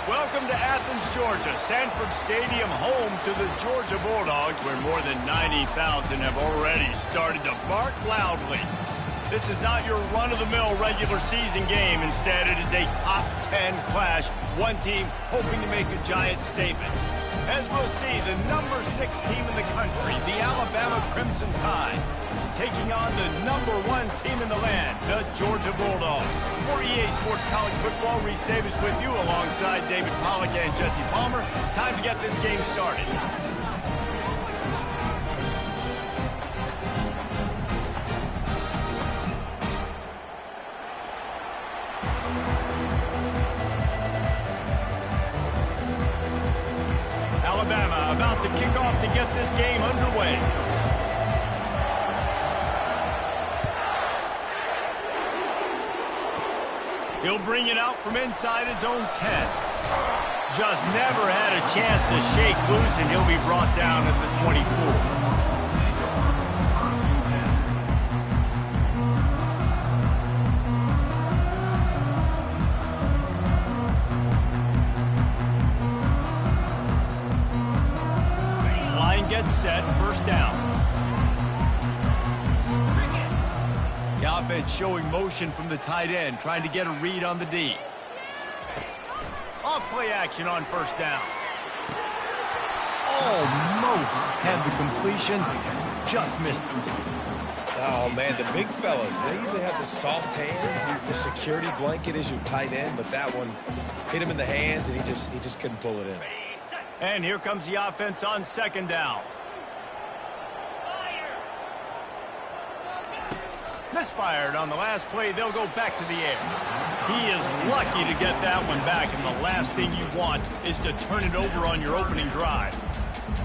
Welcome to Athens, Georgia, Sanford Stadium, home to the Georgia Bulldogs, where more than 90,000 have already started to bark loudly. This is not your run-of-the-mill regular season game. Instead, it is a top 10 clash, one team hoping to make a giant statement. As we'll see, the number 6 team in the country, the Alabama Crimson Tide, taking on the number 1 team in the land, the Georgia Bulldogs. For EA Sports College Football, Reese Davis with you alongside David Pollack and Jesse Palmer. Time to get this game started. Alabama about to kick off to get this game underway. He'll bring it out from inside his own 10. Just never had a chance to shake loose, and he'll be brought down at the 24. Gets set, first down. The offense showing motion from the tight end, trying to get a read on the D. Off play action on first down. Almost had the completion, just missed it. Oh, man, the big fellas, they usually have the soft hands. Your security blanket is your tight end, but that one hit him in the hands, and he just couldn't pull it in. And here comes the offense on second down. Misfired on the last play. They'll go back to the air. He is lucky to get that one back, and the last thing you want is to turn it over on your opening drive.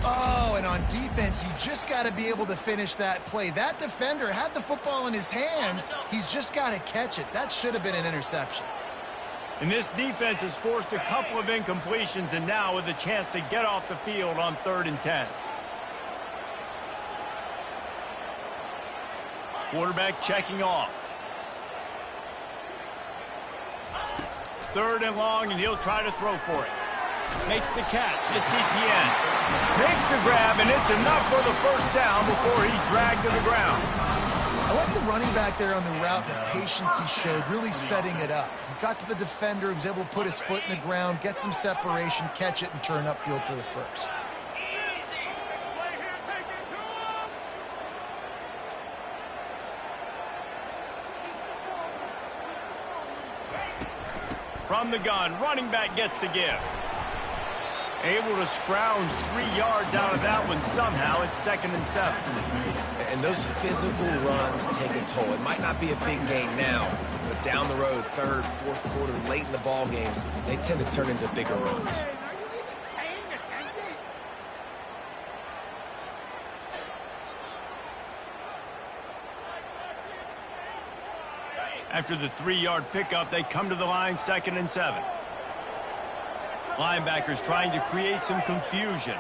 Oh, and on defense, you just got to be able to finish that play. That defender had the football in his hands. He's just got to catch it. That should have been an interception. And this defense has forced a couple of incompletions, and now with a chance to get off the field on 3rd and 10. Quarterback checking off. 3rd and long, and he'll try to throw for it. Makes the catch. It's Etienne. Makes the grab, and it's enough for the first down before he's dragged to the ground. I like the running back there on the route, the patience he showed, really setting it up. He got to the defender, he was able to put his foot in the ground, get some separation, catch it, and turn upfield for the first. From the gun, running back gets to give. Able to scrounge 3 yards out of that one somehow. It's 2nd and 7. And those physical runs take a toll. It might not be a big game now, but down the road, 3rd, 4th quarter, late in the ball games, they tend to turn into bigger runs. After the 3-yard pickup, they come to the line, 2nd and 7. Linebackers trying to create some confusion.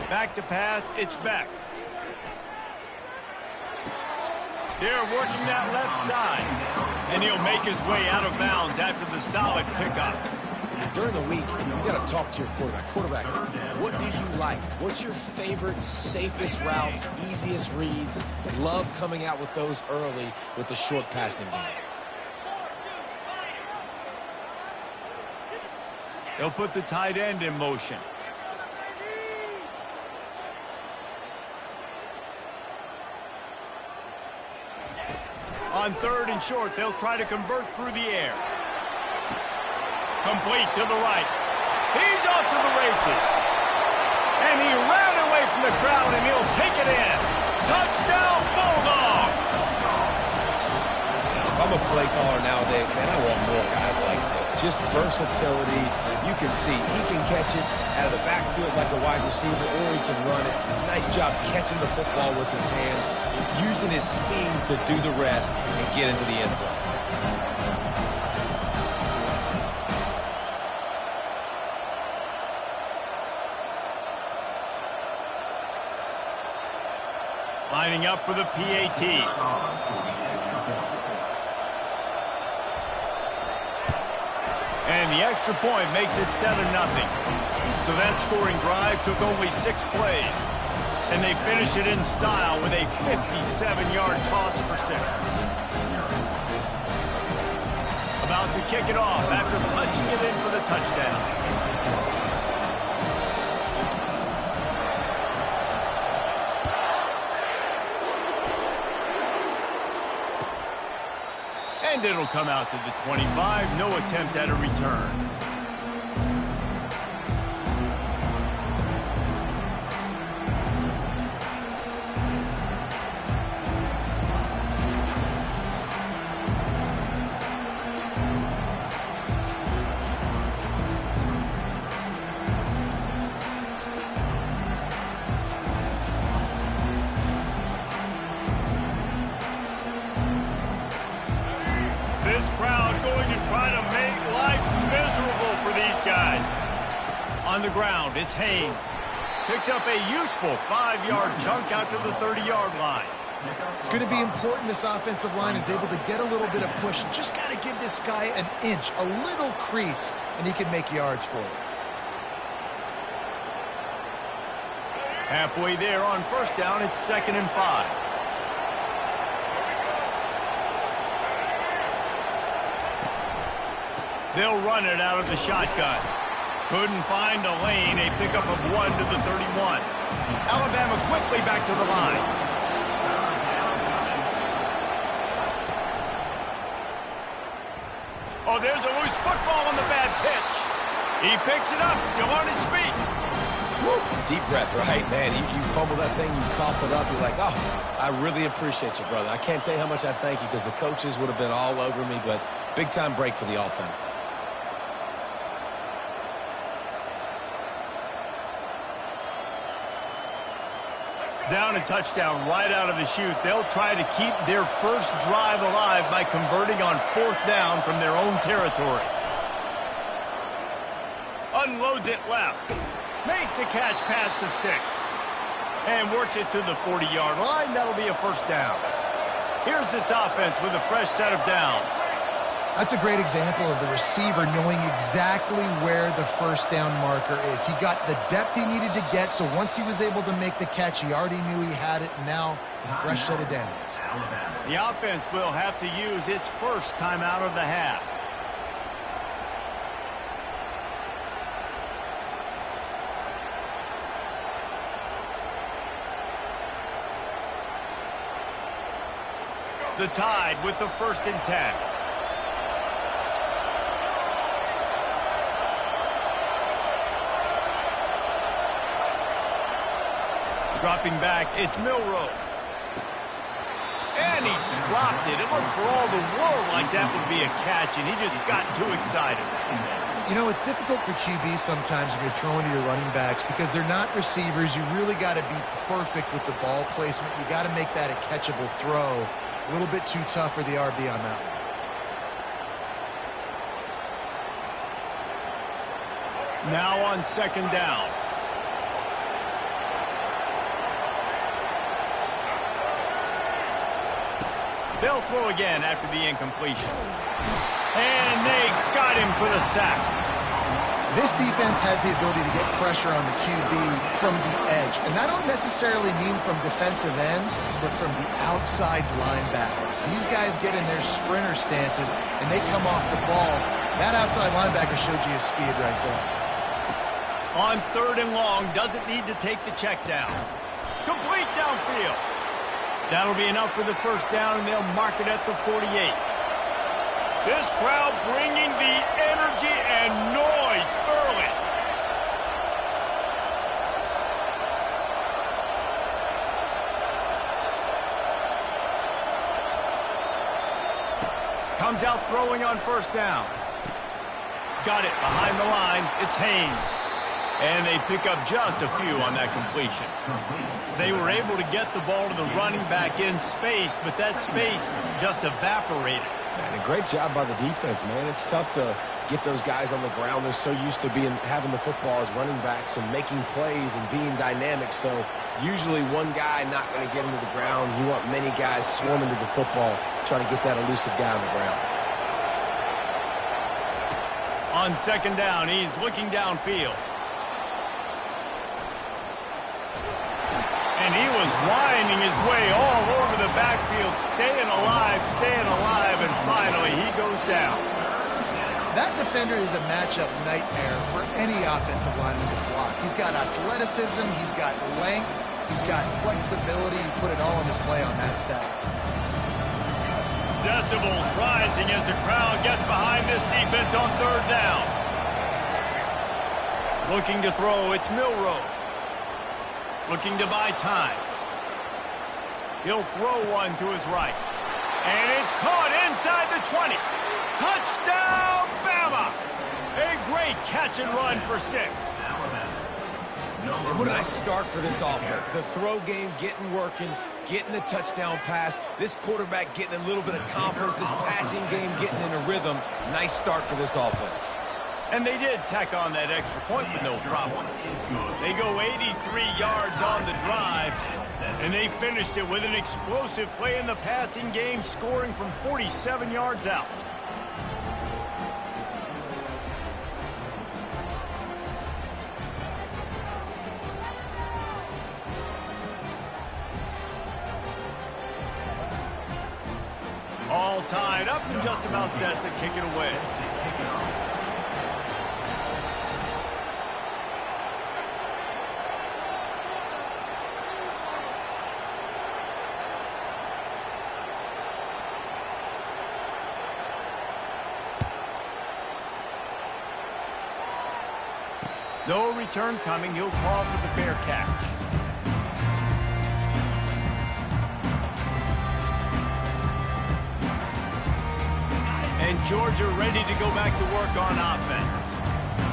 Back to pass, it's Beck. They're working that left side. And he'll make his way out of bounds after the solid pickup. During the week, you got to talk to your quarterback. Quarterback, what do you like? What's your favorite, safest routes, easiest reads? Love coming out with those early with the short passing game. They'll put the tight end in motion. On 3rd and short, they'll try to convert through the air. Complete to the right. He's off to the races. And he ran away from the crowd, and he'll take it in. Touchdown, Bulldogs! If I'm a play caller nowadays, man, I want more guys like this. Just versatility. You can see he can catch it out of the backfield like a wide receiver, or he can run it. Nice job catching the football with his hands, using his speed to do the rest and get into the end zone. Lining up for the PAT. And the extra point makes it 7-0. So that scoring drive took only 6 plays. And they finish it in style with a 57-yard toss for 6. About to kick it off after punching it in for the touchdown. And it'll come out to the 25. No attempt at a return. This crowd going to try to make life miserable for these guys. On the ground, it's Haynes. Picks up a useful 5-yard chunk out to the 30-yard line. It's going to be important this offensive line is able to get a little bit of push. Just got to give this guy an inch, a little crease, and he can make yards for it. Halfway there on first down, it's 2nd and 5. They'll run it out of the shotgun. Couldn't find a lane. A pickup of 1 to the 31. Alabama quickly back to the line. Oh, there's a loose football on the bad pitch. He picks it up, still on his feet. Woo. Deep breath, right, man? You fumble that thing, you cough it up. You're like, oh, I really appreciate you, brother. I can't tell you how much I thank you because the coaches would have been all over me, but big-time break for the offense. Down a touchdown right out of the chute. They'll try to keep their first drive alive by converting on 4th down from their own territory. Unloads it left. Makes the catch past the sticks. And works it to the 40-yard line. That'll be a 1st down. Here's this offense with a fresh set of downs. That's a great example of the receiver knowing exactly where the 1st down marker is. He got the depth he needed to get, so once he was able to make the catch, he already knew he had it, and now a fresh set of downs. The offense will have to use its first timeout of the half. The Tide with the 1st and 10. Dropping back, it's Milroe. And he dropped it. It looked for all the world like that would be a catch, and he just got too excited. You know, it's difficult for QBs sometimes when you're throwing to your running backs because they're not receivers. You really got to be perfect with the ball placement. You got to make that a catchable throw. A little bit too tough for the RB on that one. Now on 2nd down. They'll throw again after the incompletion. And they got him for the sack. This defense has the ability to get pressure on the QB from the edge. And I don't necessarily mean from defensive ends, but from the outside linebackers. These guys get in their sprinter stances, and they come off the ball. That outside linebacker showed you his speed right there. On 3rd and long, doesn't need to take the check down. Complete downfield. That'll be enough for the 1st down, and they'll mark it at the 48. This crowd bringing the energy and noise early. Comes out throwing on 1st down. Got it behind the line. It's Haynes. And they pick up just a few on that completion. They were able to get the ball to the running back in space, but that space just evaporated. And a great job by the defense, man. It's tough to get those guys on the ground. They're so used to having the football as running backs and making plays and being dynamic. So usually one guy not going to get him to the ground. You want many guys swarming to the football, trying to get that elusive guy on the ground. On second down, he's looking downfield. And he was winding his way all over the backfield, staying alive, and finally he goes down. That defender is a matchup nightmare for any offensive lineman to block. He's got athleticism, he's got length, he's got flexibility. You put it all on display on that side. Decibels rising as the crowd gets behind this defense on third down. Looking to throw, it's Milroe. Looking to buy time. He'll throw one to his right. And it's caught inside the 20. Touchdown, Bama! A great catch and run for 6. And what a nice start for this offense. The throw game getting working, getting the touchdown pass. This quarterback getting a little bit of confidence. This passing game getting in a rhythm. Nice start for this offense. And they did tack on that extra point with no problem. They go 83 yards on the drive, and they finished it with an explosive play in the passing game, scoring from 47 yards out. All tied up and just about set to kick it away. No return coming. He'll call for the fair catch. And Georgia ready to go back to work on offense.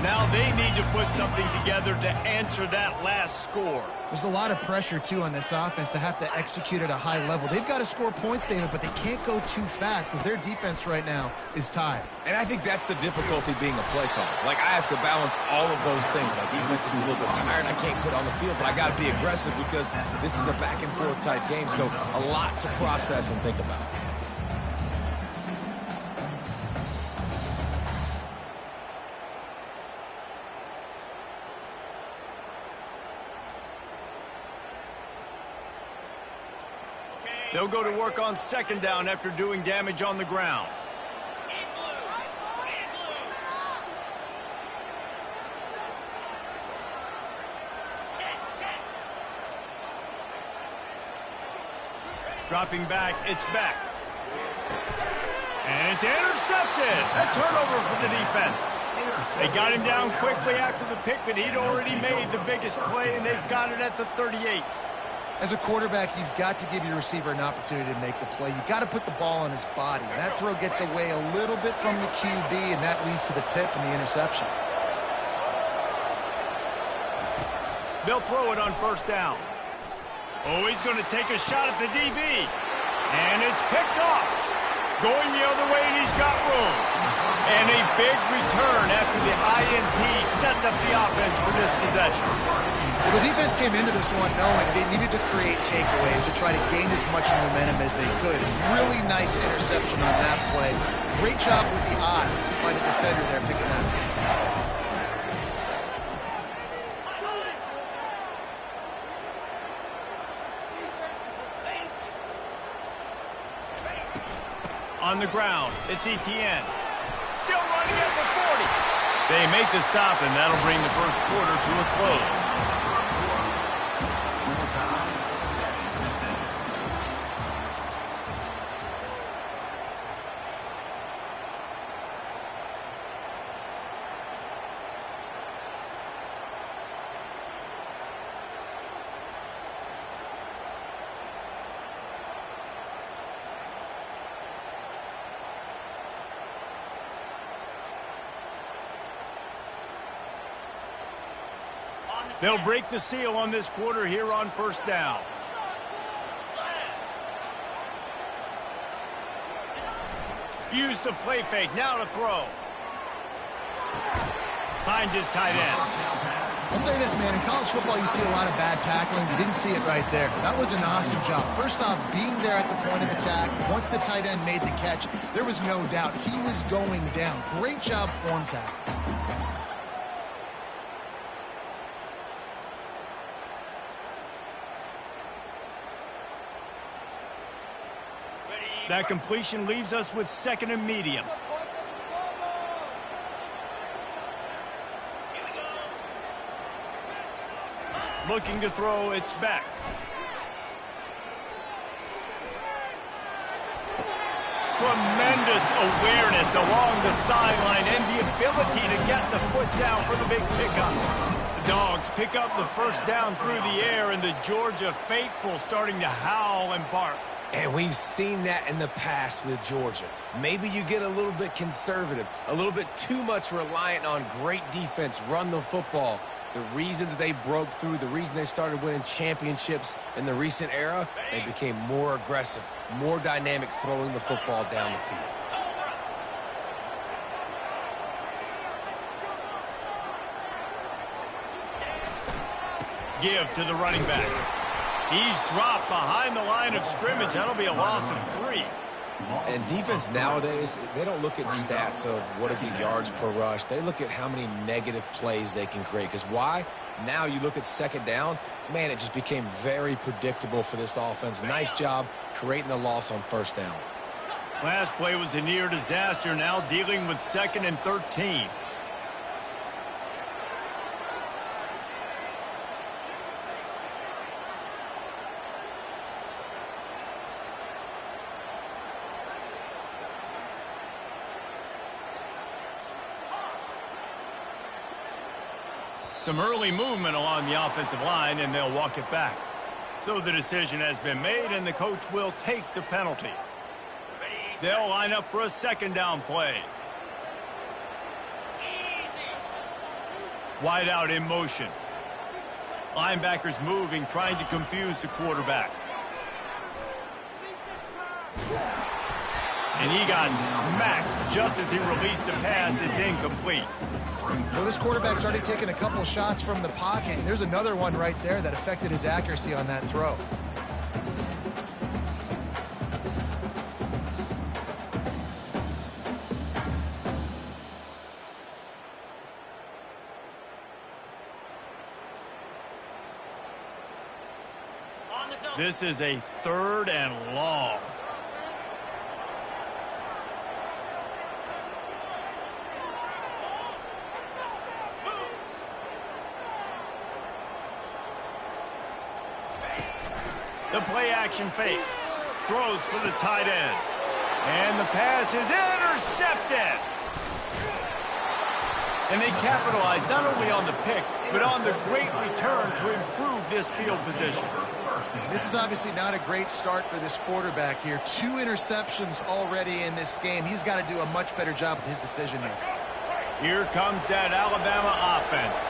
Now they need to put something together to answer that last score. There's a lot of pressure, too, on this offense to have to execute at a high level. They've got to score points, David, but they can't go too fast because their defense right now is tired. And I think that's the difficulty being a play caller. Like, I have to balance all of those things. My defense is a little bit tired. I can't put on the field, but I got to be aggressive because this is a back-and-forth type game, so a lot to process and think about. They'll go to work on second down after doing damage on the ground. Dropping back, it's back. And it's intercepted. A turnover for the defense. They got him down quickly after the pick, but he'd already made the biggest play, and they've got it at the 38. As a quarterback, you've got to give your receiver an opportunity to make the play. You've got to put the ball on his body. And that throw gets away a little bit from the QB, and that leads to the tip and the interception. They'll throw it on first down. Oh, he's going to take a shot at the DB. And it's picked off. Going the other way, and he's got room. And a big return after the INT sets up the offense for this possession. Well, the defense came into this one knowing they needed to create takeaways to try to gain as much momentum as they could. Really nice interception on that play. Great job with the eyes by the defender there picking that up. On the ground, it's Etienne. Still running at the 40. They make the stop, and that'll bring the first quarter to a close. They'll break the seal on this quarter here on first down. Use the play fake, now to throw. finds his tight end. I'll say this, man. In college football, you see a lot of bad tackling. You didn't see it right there. That was an awesome job. First off, being there at the point of attack. Once the tight end made the catch, there was no doubt he was going down. Great job form tackle. That completion leaves us with 2nd and medium. Looking to throw, it's back. Tremendous awareness along the sideline and the ability to get the foot down for the big pickup. The Dogs pick up the first down through the air, and the Georgia faithful starting to howl and bark. And we've seen that in the past with Georgia. Maybe you get a little bit conservative, a little bit too much reliant on great defense, run the football. The reason that they broke through, the reason they started winning championships in the recent era, they became more aggressive, more dynamic throwing the football down the field. Give to the running back. He's dropped behind the line of scrimmage. That'll be a loss of 3. And defense nowadays, they don't look at stats of what is the yards per rush. They look at how many negative plays they can create. Because why? Now you look at 2nd down, man, it just became very predictable for this offense. Nice job creating the loss on 1st down. Last play was a near disaster. Now dealing with 2nd and 13. Some early movement along the offensive line, and they'll walk it back. So the decision has been made, and the coach will take the penalty. They'll line up for a 2nd down play. Wide out in motion. Linebackers moving, trying to confuse the quarterback. And he got smacked just as he released the pass. It's incomplete. Well, this quarterback started taking a couple shots from the pocket. There's another one right there that affected his accuracy on that throw. This is a 3rd and long. The play-action fake. Throws for the tight end. And the pass is intercepted. And they capitalize not only on the pick, but on the great return to improve this field position. This is obviously not a great start for this quarterback here. 2 interceptions already in this game. He's got to do a much better job with his decision-making. Here comes that Alabama offense.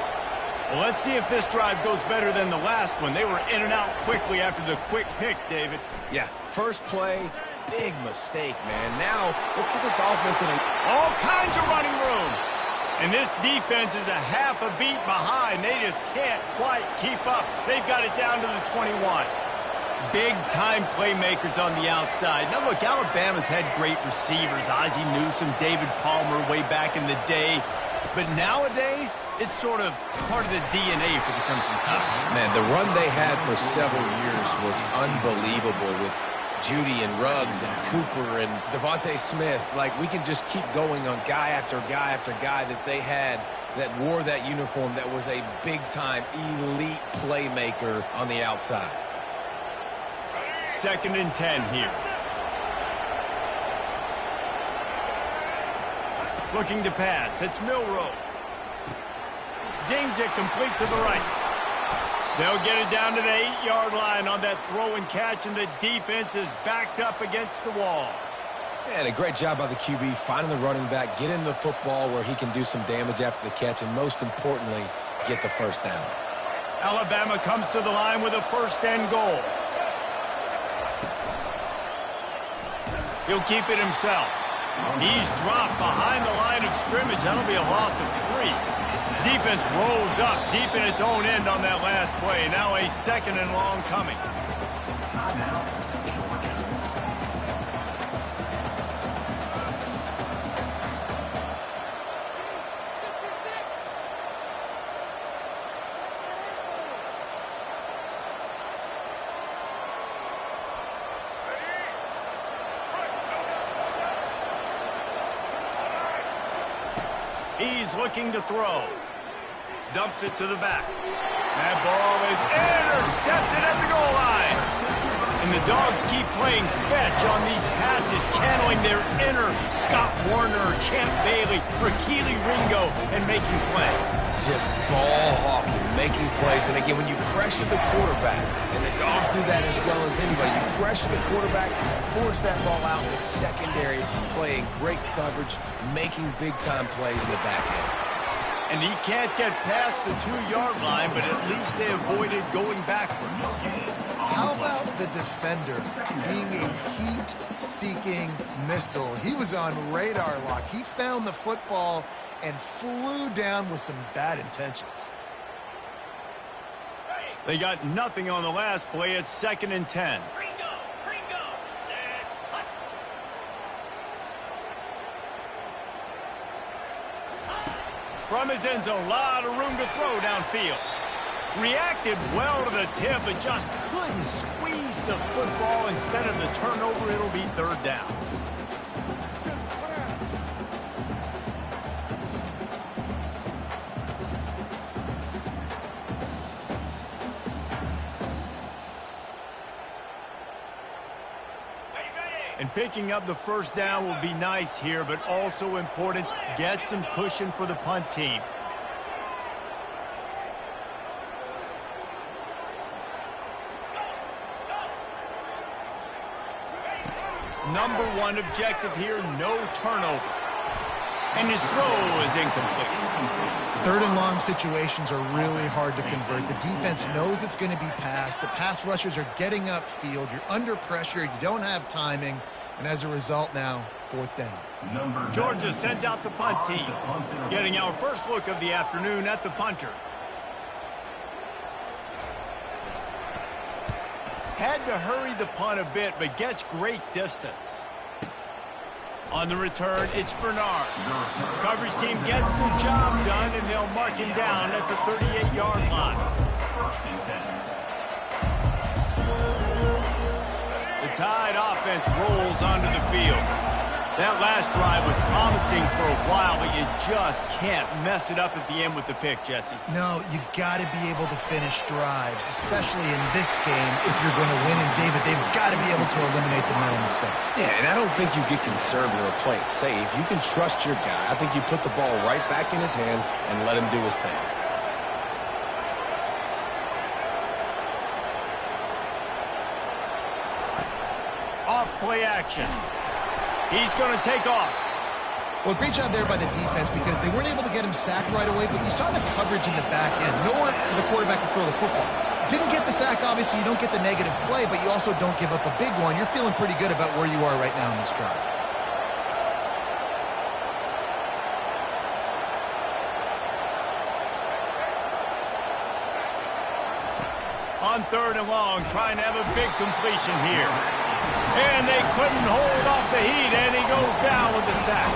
Well, let's see if this drive goes better than the last one. They were in and out quickly after the quick pick, David. Yeah, first play, big mistake, man. Now, let's get this offense in all kinds of running room. And this defense is a half a beat behind. They just can't quite keep up. They've got it down to the 21. Big-time playmakers on the outside. Now, look, Alabama's had great receivers. Ozzie Newsome, David Palmer way back in the day. But nowadays, it's sort of part of the DNA for the Crimson Tide. Man, the run they had for several years was unbelievable with Judy and Ruggs and Cooper and Devontae Smith. Like, we can just keep going on guy after guy after guy that they had that wore that uniform that was a big-time elite playmaker on the outside. 2nd and 10 here. Looking to pass. It's Milroe. Zings it complete to the right. They'll get it down to the 8-yard line on that throw and catch, and the defense is backed up against the wall. And a great job by the QB finding the running back, getting the football where he can do some damage after the catch, and most importantly, get the 1st down. Alabama comes to the line with a 1st and goal. He'll keep it himself. He's dropped behind the line of scrimmage. That'll be a loss of 3. Defense rolls up deep in its own end on that last play. Now a 2nd and long coming. He's looking to throw. Dumps it to the back. That ball is intercepted at the goal line. And the Dogs keep playing fetch on these passes, channeling their inner Scott Warner, Champ Bailey, or Keely Ringo, and making plays. Just ball hawking, making plays. And again, when you pressure the quarterback, and the Dogs do that as well as anybody, you pressure the quarterback, force that ball out in the secondary, playing great coverage, making big-time plays in the back end. And he can't get past the 2-yard line, but at least they avoided going backwards. How about the defender being a heat-seeking missile? He was on radar lock. He found the football and flew down with some bad intentions. They got nothing on the last play. It's 2nd and 10. From his end zone, a lot of room to throw downfield. Reacted well to the tip, but just couldn't squeeze the football. Instead of the turnover, it'll be 3rd down. And picking up the 1st down will be nice here, but also important, get some cushion for the punt team. Number 1 objective here, no turnover. And his throw is incomplete. 3rd and long situations are really hard to convert. The defense knows it's going to be passed. The pass rushers are getting upfield. You're under pressure. You don't have timing. And as a result now, 4th down. Georgia sends out the punt team. Getting our first look of the afternoon at the punter. Had to hurry the punt a bit, but gets great distance. On the return, it's Bernard. Coverage team gets the job done, and they'll mark him down at the 38-yard line. The Tide offense rolls onto the field. That last drive was promising for a while, but you just can't mess it up at the end with the pick, Jesse. No, you got to be able to finish drives, especially in this game if you're going to win. And, David, they've got to be able to eliminate the mental mistakes. Yeah, and I don't think you get conservative or play it safe. You can trust your guy. I think you put the ball right back in his hands and let him do his thing. Off play action. He's going to take off. Well, great job there by the defense because they weren't able to get him sacked right away, but you saw the coverage in the back end. Nowhere for the quarterback to throw the football. Didn't get the sack, obviously. You don't get the negative play, but you also don't give up a big one. You're feeling pretty good about where you are right now in this drive. On 3rd and long, trying to have a big completion here. And they couldn't hold off the heat, and he goes down with the sack.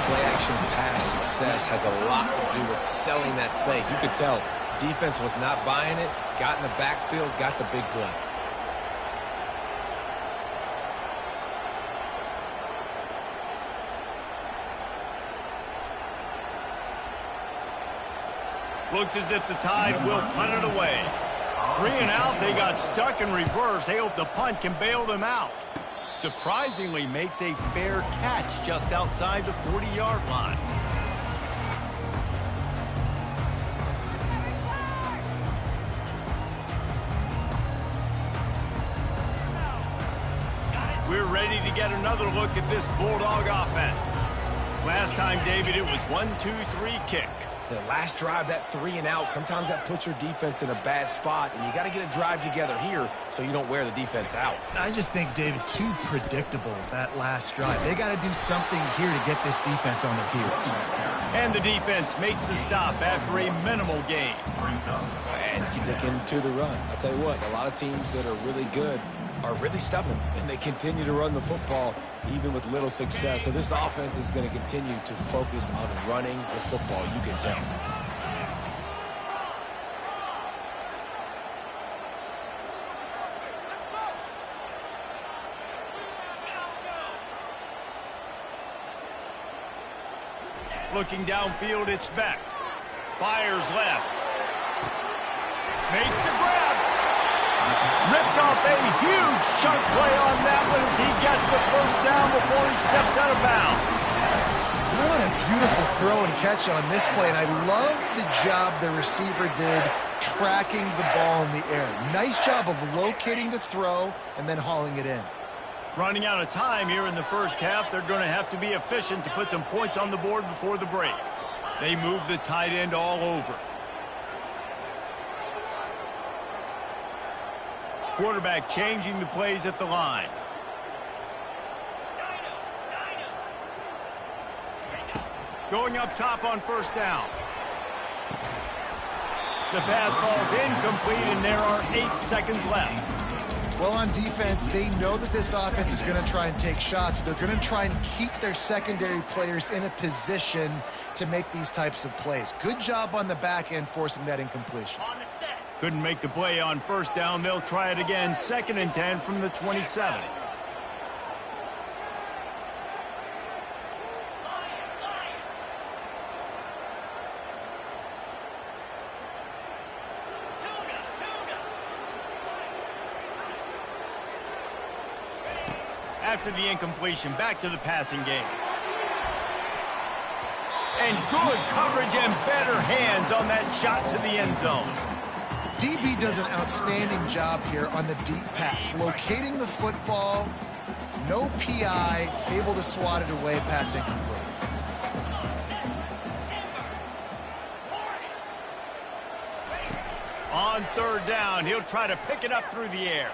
Play-action pass success has a lot to do with selling that fake. You could tell defense was not buying it, got in the backfield, got the big play. Looks as if the Tide will punt it away. 3 and out, they got stuck in reverse. They hope the punt can bail them out. Surprisingly makes a fair catch just outside the 40-yard line. We're ready to get another look at this Bulldog offense. Last time, David, it was 1-2-3 kick. The last drive, that 3 and out, sometimes that puts your defense in a bad spot, and you got to get a drive together here so you don't wear the defense out. I just think, David, too predictable, that last drive. They got to do something here to get this defense on their heels. And the defense makes the stop after a minimal gain. And sticking to the run. I'll tell you what, a lot of teams that are really good are really stubborn, and they continue to run the football even with little success. So this offense is going to continue to focus on running the football, you can tell. Looking downfield, it's Beck. Fires left. Makes the grab. Ripped off a huge chunk play on that one as he gets the first down before he steps out of bounds. What a beautiful throw and catch on this play, and I love the job the receiver did tracking the ball in the air. Nice job of locating the throw and then hauling it in. Running out of time here in the first half, they're going to have to be efficient to put some points on the board before the break. They move the tight end all over. Quarterback changing the plays at the line. Going up top on first down. The pass falls incomplete, and there are 8 seconds left. Well, on defense, they know that this offense is going to try and take shots. They're going to try and keep their secondary players in a position to make these types of plays. Good job on the back end forcing that incompletion. Couldn't make the play on first down. They'll try it again. 2nd and 10 from the 27. After the incompletion, back to the passing game. And good coverage and better hands on that shot to the end zone. DB does an outstanding job here on the deep pass. Locating the football, no PI, able to swat it away, pass incomplete. On 3rd down, he'll try to pick it up through the air.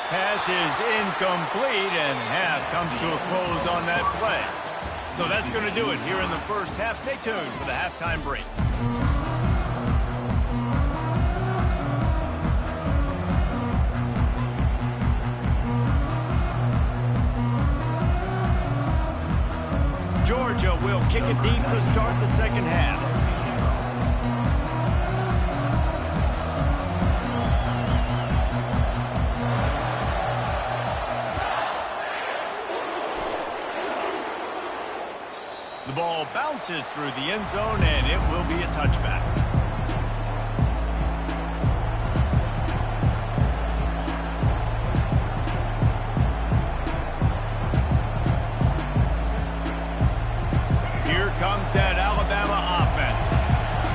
Pass is incomplete, and half comes to a close on that play. So that's going to do it here in the first half. Stay tuned for the halftime break. Georgia will kick it deep to start the second half. The ball bounces through the end zone, and it will be a touchback. Here comes that Alabama offense.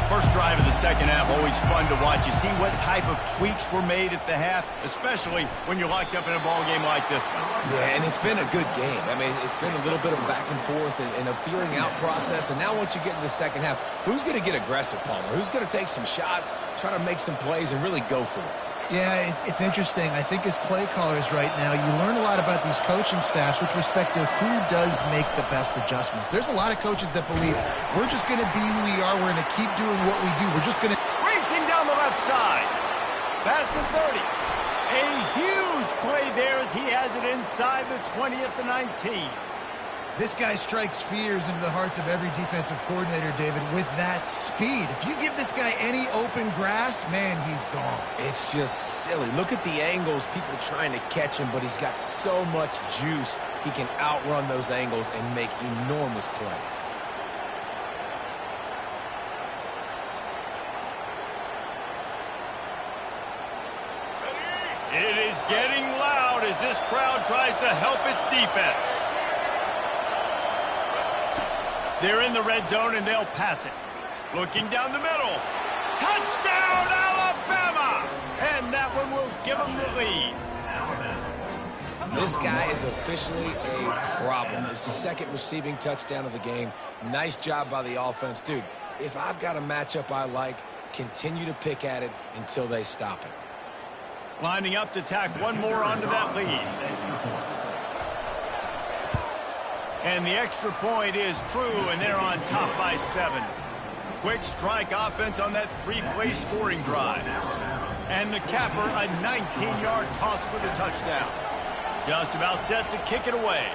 First drive of the second half, always fun to watch. You see what type of tweaks were made at the half, especially when you're locked up in a ball game like this one. Yeah, and it's been a good game. I mean, it's been a little bit of back and forth and a feeling out process. And now once you get in the second half, who's going to get aggressive, Palmer? Who's going to take some shots, try to make some plays, and really go for it? Yeah, it's interesting. I think as play callers right now, you learn a lot about these coaching staffs with respect to who does make the best adjustments. There's a lot of coaches that believe we're just going to be who we are. We're going to keep doing what we do. We're just going to... Racing down the left side. Past the 30. A huge play there as he has it inside the 20 at the 19. This guy strikes fears into the hearts of every defensive coordinator, David, with that speed. If you give this guy any open grass, man, he's gone. It's just silly. Look at the angles, people trying to catch him, but he's got so much juice. He can outrun those angles and make enormous plays. It is getting loud as this crowd tries to help its defense. They're in the red zone, and they'll pass it. Looking down the middle. Touchdown, Alabama! And that one will give them the lead. This guy is officially a problem. His 2nd receiving touchdown of the game. Nice job by the offense. Dude, if I've got a matchup I like, continue to pick at it until they stop it. Lining up to tack one more onto that lead. And the extra point is true, and they're on top by 7. Quick strike offense on that 3-play scoring drive. And the capper, a 19-yard toss for the touchdown. Just about set to kick it away.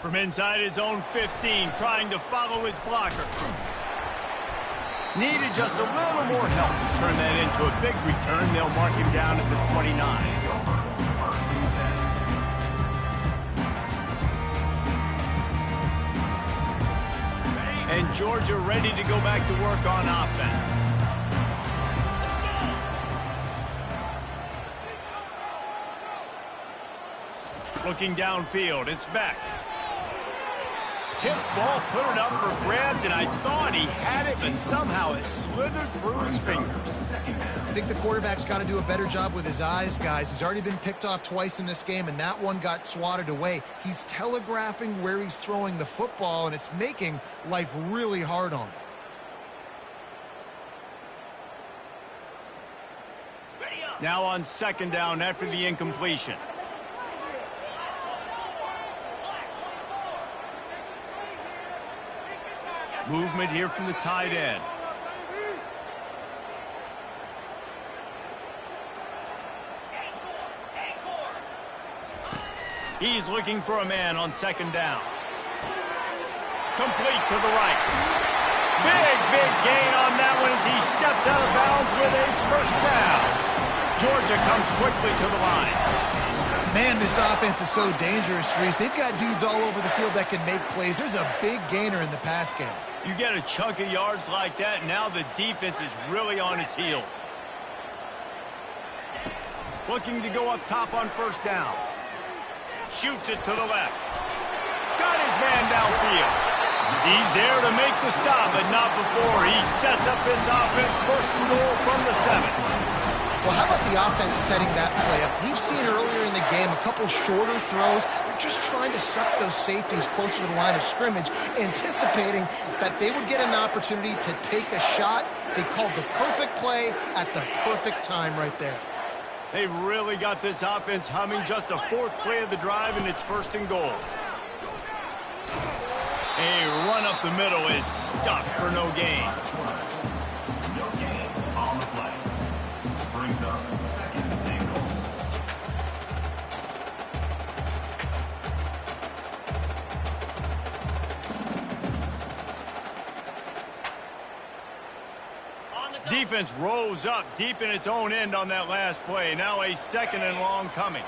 From inside his own 15, trying to follow his blocker. Needed just a little more help to turn that into a big return. They'll mark him down at the 29. And Georgia ready to go back to work on offense. Looking downfield, it's back. Tip ball, put it up for grabs, and I thought he had it, but somehow it slithered through his fingers. I think the quarterback's got to do a better job with his eyes, guys. He's already been picked off twice in this game, and that one got swatted away. He's telegraphing where he's throwing the football, and it's making life really hard on him. Now on 2nd down after the incompletion. Movement here from the tight end. He's looking for a man on 2nd down. Complete to the right. Big gain on that one as he steps out of bounds with a 1st down. Georgia comes quickly to the line. Man, this offense is so dangerous, Reese. They've got dudes all over the field that can make plays. There's a big gainer in the pass game. You get a chunk of yards like that, now the defense is really on its heels. Looking to go up top on 1st down. Shoots it to the left. Got his man downfield. He's there to make the stop, but not before he sets up this offense 1st and goal from the 7. Well, how about the offense setting that play up? We've seen earlier in the game a couple shorter throws. They're just trying to suck those safeties closer to the line of scrimmage, anticipating that they would get an opportunity to take a shot. They called the perfect play at the perfect time right there. They've really got this offense humming. Just the 4th play of the drive, and it's 1st and goal. A run up the middle is stuffed for no gain. No gain on the play. Brings up 2nd and goal. Defense rose up deep in its own end on that last play. Now a 2nd and long coming.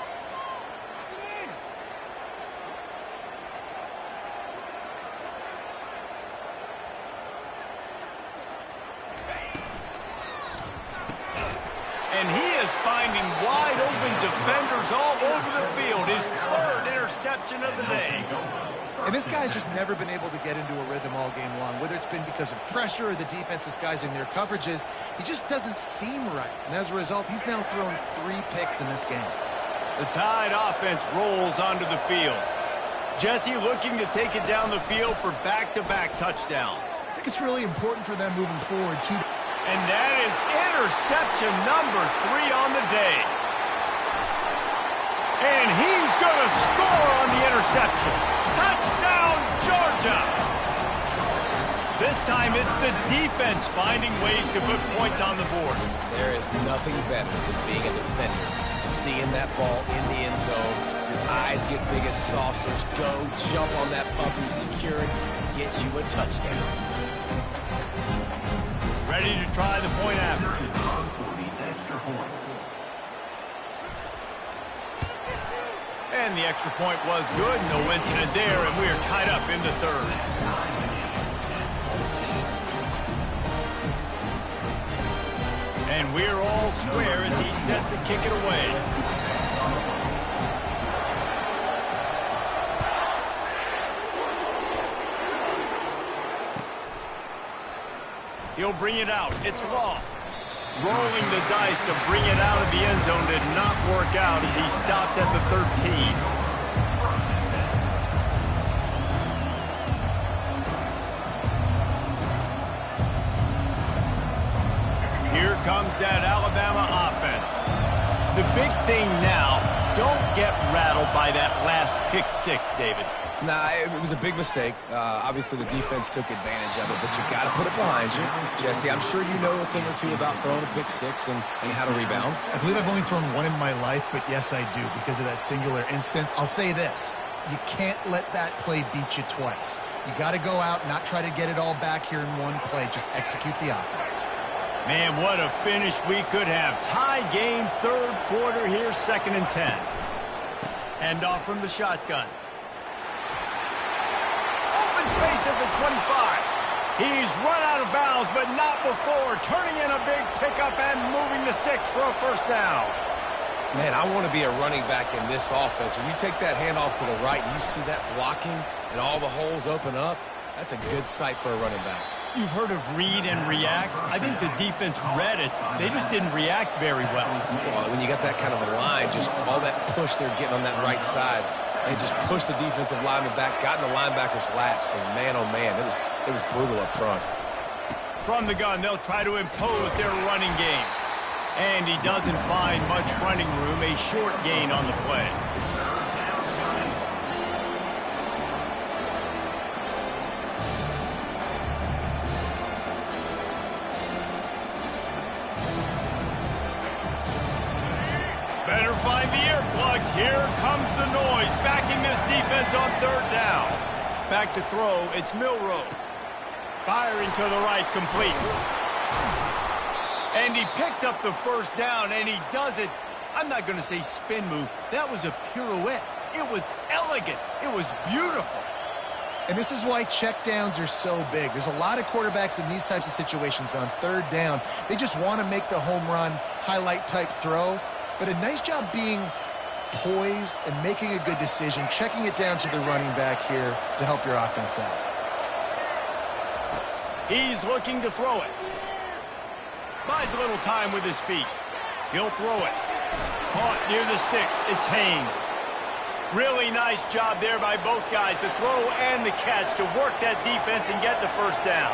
And he is finding wide open defenders all over the field. His 3rd interception of the day. And this guy's just never been able to get into a rhythm all game long, whether it's been because of pressure or the defense disguising their coverages. He just doesn't seem right. And as a result, he's now thrown 3 picks in this game. The Tide offense rolls onto the field. Jesse looking to take it down the field for back-to-back touchdowns. I think it's really important for them moving forward, too. And that is interception number 3 on the day. And he's going to score on the interception. Touchdown, Georgia! This time it's the defense finding ways to put points on the board. There is nothing better than being a defender. Seeing that ball in the end zone, your eyes get big as saucers. Go, jump on that puppy, secure it, get you a touchdown. Ready to try the point after. Is on for the extra point. And the extra point was good. No incident there, and we are tied up in the 3rd. And we're all square as he's set to kick it away. He'll bring it out. It's Law. Rolling the dice to bring it out of the end zone did not work out as he stopped at the 13. Here comes that Alabama offense. The big thing now, don't get rattled by that last pick six, David? Nah, it was a big mistake. Obviously, the defense took advantage of it, but you got to put it behind you. Jesse, I'm sure you know a thing or two about throwing a pick six and how to rebound. I believe I've only thrown one in my life, but yes, I do because of that singular instance. I'll say this. You can't let that play beat you twice. You got to go out, not try to get it all back here in one play. Just execute the offense. Man, what a finish we could have. Tie game, third quarter here, 2nd and 10. Hand off from the shotgun. Open space at the 25. He's run out of bounds, but not before. Turning in a big pickup and moving the sticks for a first down. Man, I want to be a running back in this offense. When you take that handoff to the right and you see that blocking and all the holes open up, that's a good sight for a running back. You've heard of read and react. I think the defense read it. They just didn't react very well. Well, when you got that kind of a line, just all that push they're getting on that right side, they just pushed the defensive lineman back, got in the linebacker's laps, and man, oh man, it was brutal up front. From the gun, they'll try to impose their running game. And he doesn't find much running room, a short gain on the play. Better find the earplugs. Here comes the noise, backing this defense on 3rd down. Back to throw, it's Milroe. Firing to the right, complete. And he picks up the first down, and he does it. I'm not going to say spin move. That was a pirouette. It was elegant. It was beautiful. And this is why checkdowns are so big. There's a lot of quarterbacks in these types of situations on 3rd down. They just want to make the home run, highlight-type throw. But a nice job being poised and making a good decision, checking it down to the running back here to help your offense out. He's looking to throw it. Buys a little time with his feet. He'll throw it. Caught near the sticks. It's Haynes. Really nice job there by both guys to throw and the catch to work that defense and get the first down.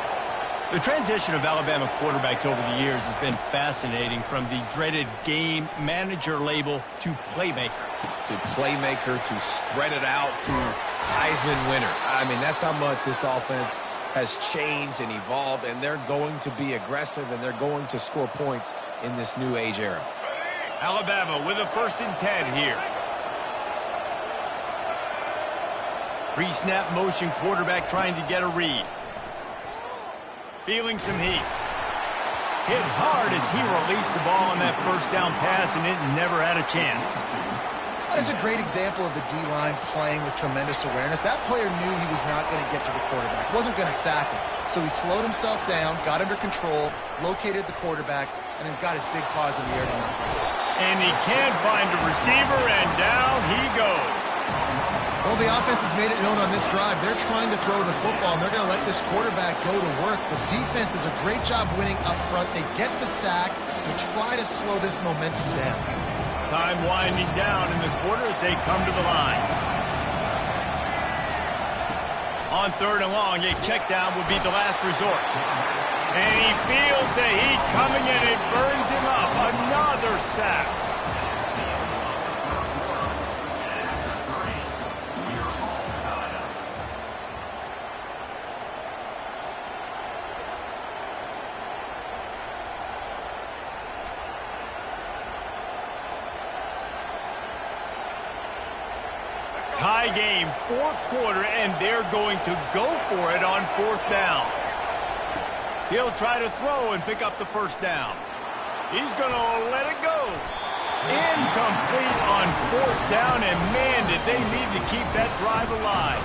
The transition of Alabama quarterbacks over the years has been fascinating, from the dreaded game manager label to playmaker. To playmaker, to spread it out, to Heisman winner. I mean, that's how much this offense has changed and evolved, and they're going to be aggressive, and they're going to score points in this new age era. Alabama with a 1st and 10 here. Pre-snap motion quarterback trying to get a read. Feeling some heat. Hit hard as he released the ball on that first down pass, and it never had a chance. That is a great example of the D-line playing with tremendous awareness. That player knew he was not going to get to the quarterback, wasn't going to sack him. So he slowed himself down, got under control, located the quarterback, and then got his big paws in the air to knock him out. And he can find a receiver, and down he goes. Well, the offense has made it known on this drive. They're trying to throw the football, and they're going to let this quarterback go to work. The defense does a great job winning up front. They get the sack. They try to slow this momentum down. Time winding down in the quarter as they come to the line. On 3rd and long, a check down would be the last resort. And he feels the heat coming and it burns him up. Another sack. Tie game, 4th quarter, and they're going to go for it on 4th down. He'll try to throw and pick up the first down. He's going to let it go. Incomplete on 4th down, and man, did they need to keep that drive alive.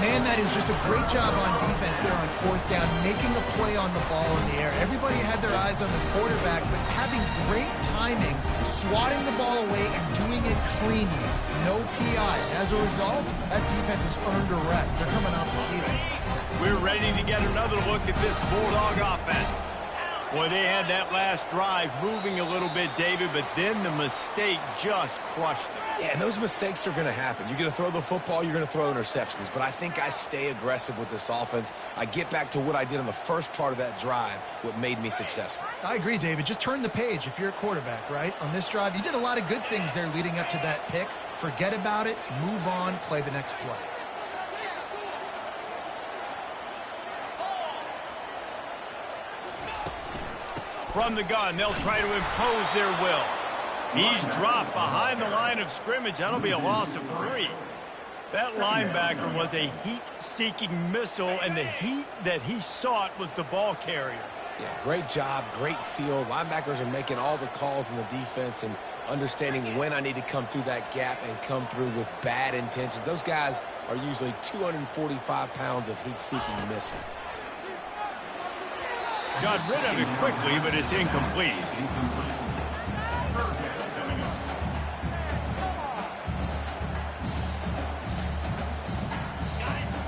Man, that is just a great job on defense there on 4th down, making a play on the ball in the air. Everybody had their eyes on the quarterback, but having great timing, swatting the ball away and doing it cleanly. No PI. As a result, that defense has earned a rest. They're coming off the field. We're ready to get another look at this Bulldog offense. Well, they had that last drive moving a little bit, David, but then the mistake just crushed them. Yeah, and those mistakes are going to happen. You're going to throw the football, you're going to throw interceptions. But I think I stay aggressive with this offense. I get back to what I did on the first part of that drive, what made me successful. I agree, David. Just turn the page if you're a quarterback, right? On this drive, you did a lot of good things there leading up to that pick. Forget about it, move on, play the next play. From the gun, they'll try to impose their will. He's dropped behind the line of scrimmage. That'll be a loss of 3. That linebacker was a heat-seeking missile, and the heat that he sought was the ball carrier. Yeah, great job, great feel. Linebackers are making all the calls in the defense and understanding when I need to come through that gap and come through with bad intentions. Those guys are usually 245 pounds of heat-seeking missile. Got rid of it quickly, but it's incomplete.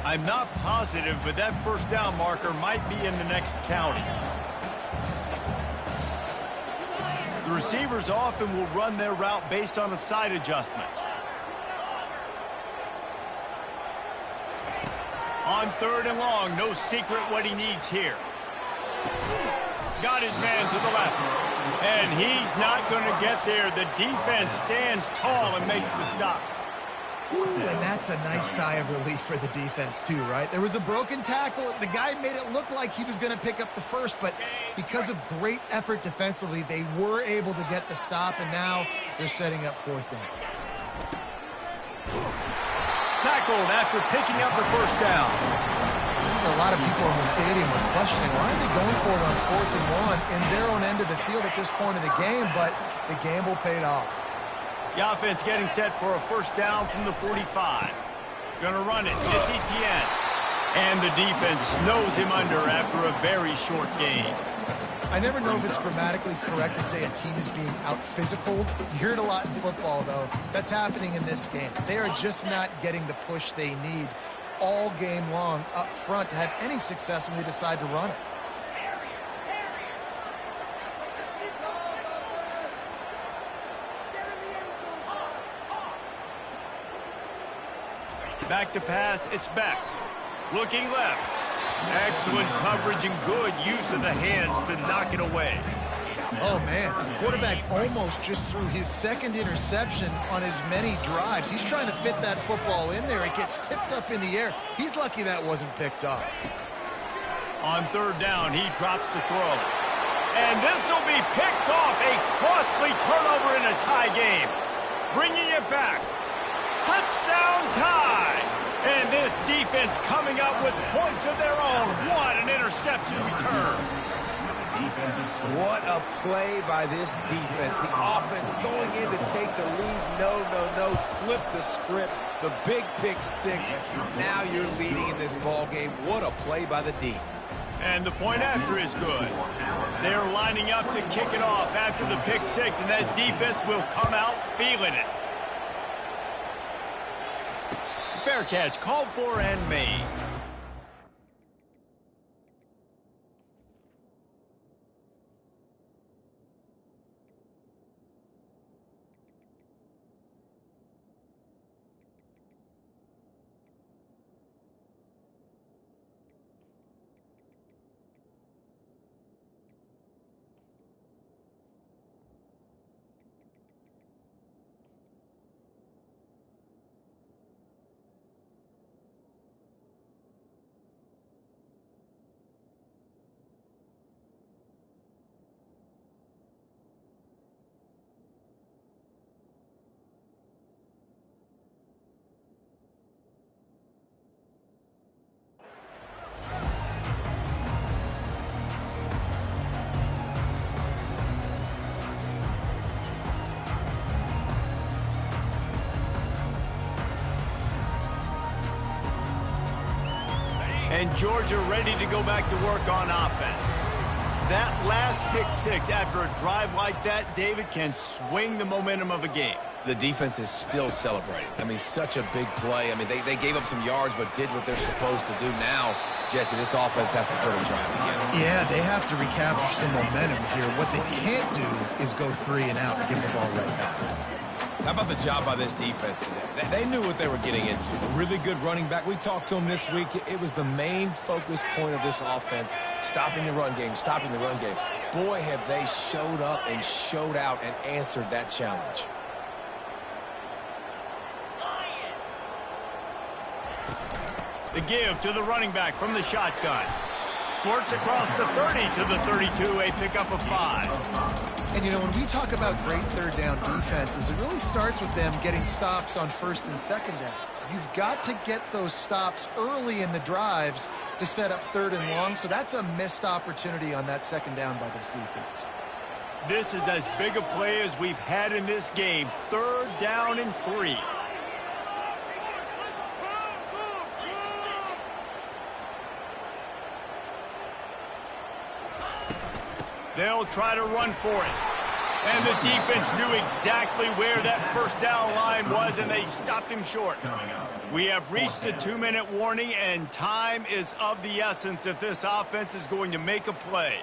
I'm not positive, but that first down marker might be in the next county. The receivers often will run their route based on a side adjustment. On 3rd and long, no secret what he needs here. Got his man to the left. And he's not going to get there. The defense stands tall and makes the stop. Ooh, and that's a nice sigh of relief for the defense, too, right? There was a broken tackle. The guy made it look like he was going to pick up the first, but because of great effort defensively, they were able to get the stop, and now they're setting up 4th down. Tackled after picking up the first down. A lot of people in the stadium are questioning, why are they going for it on 4th and 1 in their own end of the field at this point of the game, but the gamble paid off. The offense getting set for a first down from the 45. Gonna run it. It's Etienne. And the defense snows him under after a very short gain. I never know if it's grammatically correct to say a team is being out-physicaled. You hear it a lot in football, though. That's happening in this game. They are just not getting the push they need all game long up front to have any success when they decide to run it. Back to pass, it's Beck. Looking left. Excellent coverage and good use of the hands to knock it away. Oh, man, the quarterback almost just threw his 2nd interception on as many drives. He's trying to fit that football in there. It gets tipped up in the air. He's lucky that wasn't picked off. On 3rd down, he drops to throw. And this will be picked off. A costly turnover in a tie game. Bringing it back. Touchdown tie. And this defense coming up with points of their own. What an interception return. What a play by this defense. The offense going in to take the lead. No. Flip the script. The big pick 6. Now you're leading in this ball game. What a play by the D. And the point after is good. They're lining up to kick it off after the pick 6, and that defense will come out feeling it. Fair catch, called for and made. And Georgia ready to go back to work on offense. That last pick 6 after a drive like that, David, can swing the momentum of a game. The defense is still celebrating. I mean, such a big play. I mean, they gave up some yards but did what they're supposed to do now. Jesse, this offense has to put a drive together. Yeah, they have to recapture some momentum here. What they can't do is go 3 and out and give the ball right back. How about the job by this defense today? They knew what they were getting into. A really good running back. We talked to him this week. It was the main focus point of this offense, stopping the run game, stopping the run game. Boy, have they showed up and showed out and answered that challenge. The give to the running back from the shotgun. Squirts across the 30 to the 32, a pickup of 5. And, you know, when we talk about great third down defenses, it really starts with them getting stops on first and second down. You've got to get those stops early in the drives to set up third and long, so that's a missed opportunity on that second down by this defense. This is as big a play as we've had in this game. 3rd down and 3. They'll try to run for it. And the defense knew exactly where that first down line was, and they stopped him short. We have reached the 2-minute warning, and time is of the essence if this offense is going to make a play.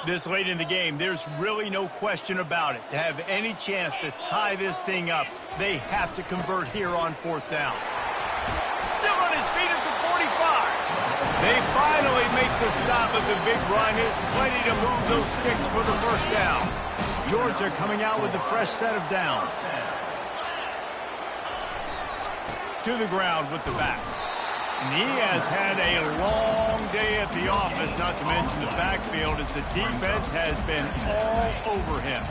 This late in the game, there's really no question about it. To have any chance to tie this thing up, they have to convert here on 4th down. Still on his feet at the 45. They finally make the stop, but the big run is plenty to move those sticks for the first down. Georgia coming out with a fresh set of downs. To the ground with the back. And he has had a long day at the office, not to mention the backfield, as the defense has been all over him.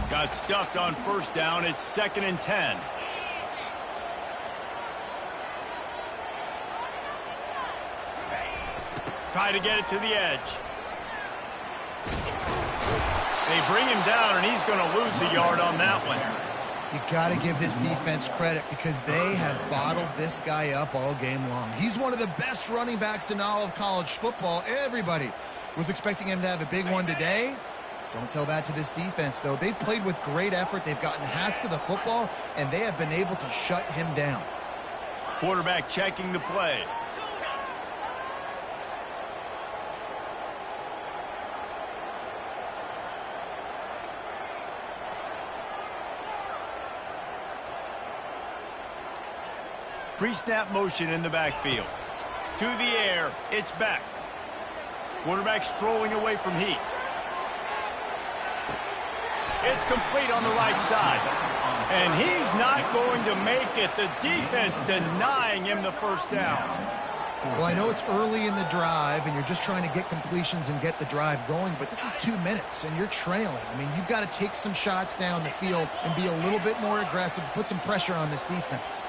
Got stuffed on first down. It's 2nd and 10. Try to get it to the edge. They bring him down, and he's going to lose a yard on that one. You got to give this defense credit because they have bottled this guy up all game long. He's one of the best running backs in all of college football. Everybody was expecting him to have a big one today. Don't tell that to this defense, though. They've played with great effort. They've gotten hats to the football, and they have been able to shut him down. Quarterback checking the play. Pre-snap motion in the backfield. To the air, it's back. Quarterback strolling away from heat. It's complete on the right side. And he's not going to make it. The defense denying him the first down. Well, I know it's early in the drive, and you're just trying to get completions and get the drive going, but this is 2 minutes, and you're trailing. I mean, you've got to take some shots down the field and be a little bit more aggressive, put some pressure on this defense.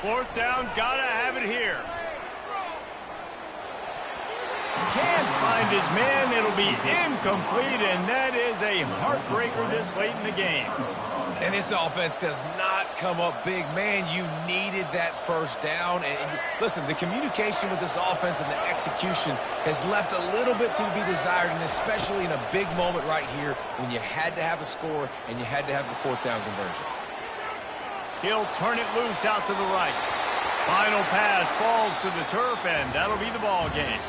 Fourth down, gotta have it here. Can't find his man. It'll be incomplete, and that is a heartbreaker this late in the game. And this offense does not come up big. Man, you needed that first down. And listen, the communication with this offense and the execution has left a little bit to be desired, and especially in a big moment right here when you had to have a score and you had to have the 4th down conversion. He'll turn it loose out to the right. Final pass falls to the turf, and that'll be the ball game.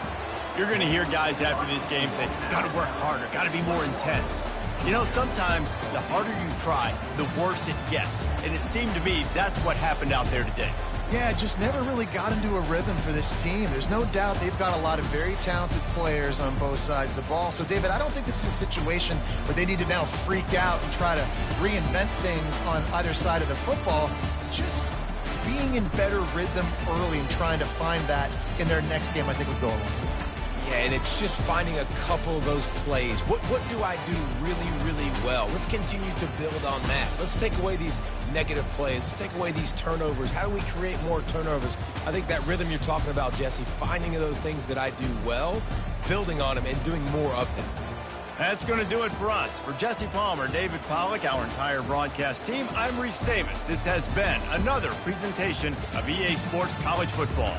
You're going to hear guys after this game say, got to work harder, got to be more intense. You know, sometimes the harder you try, the worse it gets. And it seemed to me that's what happened out there today. Yeah, just never really got into a rhythm for this team. There's no doubt they've got a lot of very talented players on both sides of the ball. So, David, I don't think this is a situation where they need to now freak out and try to reinvent things on either side of the football. Just being in better rhythm early and trying to find that in their next game, I think, would go a long way. Yeah, and it's just finding a couple of those plays. What do I do really, really well? Let's continue to build on that. Let's take away these negative plays. Let's take away these turnovers. How do we create more turnovers? I think that rhythm you're talking about, Jesse, finding those things that I do well, building on them, and doing more of them. That's going to do it for us. For Jesse Palmer, David Pollack, our entire broadcast team, I'm Reese Davis. This has been another presentation of EA Sports College Football.